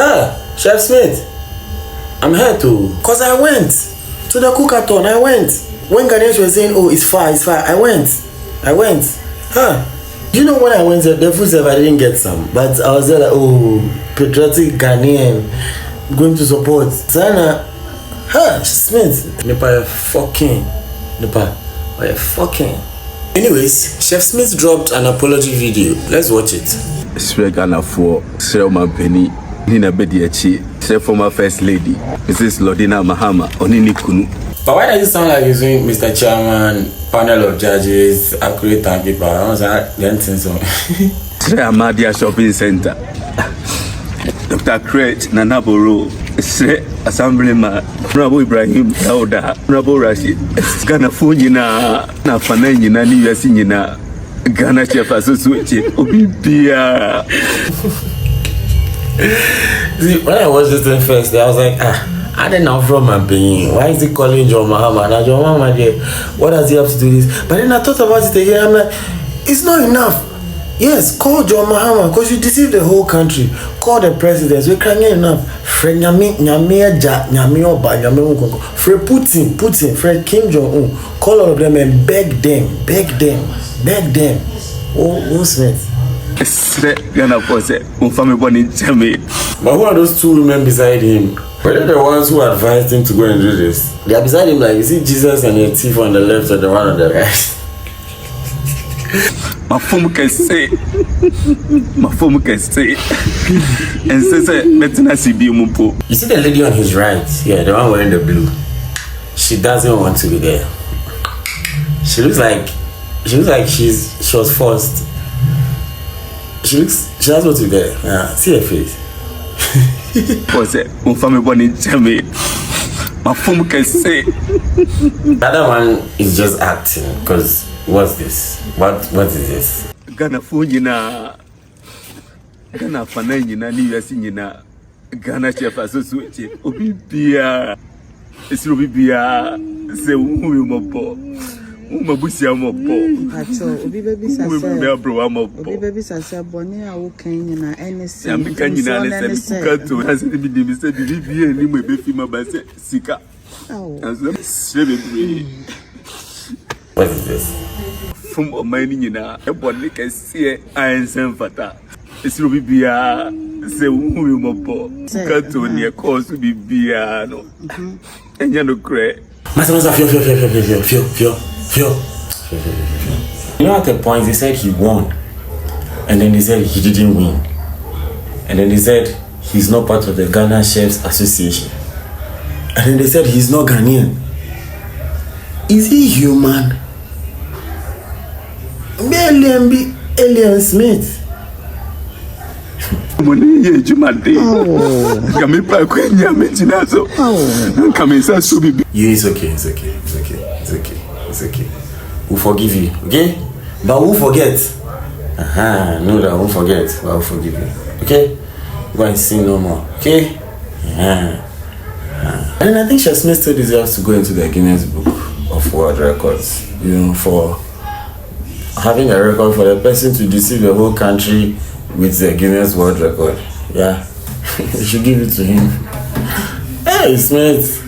Huh, Chef Smith. I'm here too. Cause I went to the cookathon. I went. When Ganesh was saying, oh, it's far. I went. Huh. You know when I went there, the food serve, I didn't get some. But I was there like, oh, patriotic Ghanaian, going to support. Sana, huh, Smith. Nipa, fucking. Anyways, Chef Smith dropped an apology video. Let's watch it. Swear Ghana for Selma Penny, Nina Bediachi, former First Lady, Mrs. Lodina Mahama, Onini Kunu. But why does it sound like you're saying Mr. Chairman, panel of judges, accurate time people? I was like, then so. Amadia Shopping Center. Dr. Crete, Nanaboro, Assemblyman, Bravo Ibrahim, Dauda, Bravo Rashid, Ghana Funina, Nafanina, Niasinina, Ghana Chef Associate, Obibia. See, when I watched this thing first, I was like, I didn't know from my being. Why is he calling John Mahama? Now, John Mahama, what does he have to do this? But then I thought about it again. I'm like, it's not enough. Yes, call John Mahama because you deceived the whole country. Call the presidents. We can't get enough. Fred Putin, Fred Kim Jong-un. Call all of them and beg them. Oh, Smith. But who are those two women beside him? Were they the ones who advised him to go and do this? They are beside him like, you see Jesus and a thief on the left and the one on the right. My phone can say, and says, you see the lady on his right, yeah, the one wearing the blue. She doesn't want to be there. She looks like she was forced. She has what to be there. Yeah, see her face. What's it? My phone can say. The other one is just acting because what's this? What is this? Ghana Funina, Ghana Fanina, Niasinina, Ghana Chef Associate, Obibia, it's Rubibia, say Umumopo, Umabusia Mopo. Obi baby sasa boni a wokan na NC. Ya mikanyina na se kukato na se bi de bi se bi ni mo be fi ma ba se sika. What is this? From Omani nyina e boni kese ansen fata. Esiro bibia se hu mo po. Kukato ni e cause bibia no. Enya no kre. Masa fio. You know, at the point they said he won, and then they said he didn't win, and then they said he's not part of the Ghana Chefs Association, and then they said he's not Ghanaian. Is he human? Alien Smith. Money ye jumade. Kami pa kwenya mechinazo. Kami sa subi. It's okay. We'll forgive you, okay? But we'll forget. No, that won't forget. But we'll forgive you, okay? Go and sing no more, okay? And I think Chef Smith still deserves to go into the Guinness Book of World Records, you know, for having a record for the person to deceive the whole country with the Guinness World Record. Yeah, we should give it to him. Hey, Smith.